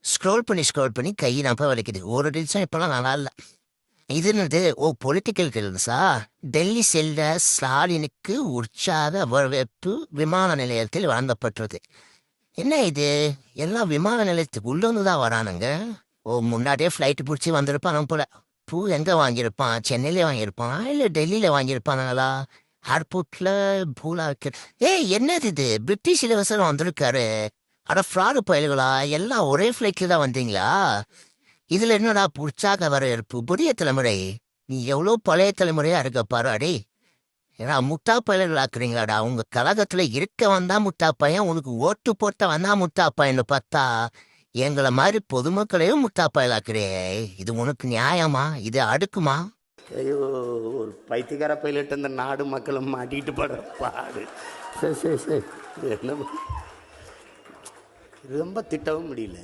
Scroll பண்ணி கை நம்ப வலிக்குது. ஒரு நிமிஷம் இப்போலாம் நல்லா இல்லை. இது என்னது? பொலிட்டிக்கல் கில்ஸா? டெல்லி செல்ல ஸ்டாலினுக்கு உற்சாக வரவேற்பு விமான நிலையத்தில் வழங்கப்பட்டது. என்ன இது? எல்லாம் விமான நிலையத்துக்கு உள்ள இருந்து தான் வரானுங்க. முன்னாடியே ஃப்ளைட்டு பிடிச்சி வந்திருப்பான் போல. பூ எங்கே வாங்கியிருப்பான்? சென்னையிலே வாங்கியிருப்பான் இல்லை டெல்லியில் வாங்கியிருப்பானுங்களா? ஏர்போர்ட்ல பூலா இருக்கு. என்னது இது? பிரிட்டிஷ் இளவரசர் வந்திருக்காரு. அட ஃப்ராடு பயல்களா, எல்லாம் ஒரே ஃப்ளைட்ல தான் வந்தீங்களா? இதுல என்னடா உற்சாக வரவேற்பு? புதிய தலைமுறை. நீ எவ்வளோ பழைய தலைமுறையா இருக்க பாரு. அடே, ஏன்னா முட்டா பயல்களாக்குறீங்களாடா. உங்க கழகத்துல இருக்க வந்தா முட்டா பையன், உனக்கு ஓட்டு போட்ட வந்தா முட்டா பையன்னு பார்த்தா எங்களை மாதிரி பொதுமக்களையும் முட்டா பயலாக்குறே. இது உனக்கு நியாயமா? இது அடுக்குமா? ஐயோ, ஒரு பைத்தியக்கார பைலட் அந்த நாடு மக்களும் மாட்டிக்கிட்டு படுற பாடு. சரி சரி சரி, என்ன ரொம்ப திட்டவும் முடியல.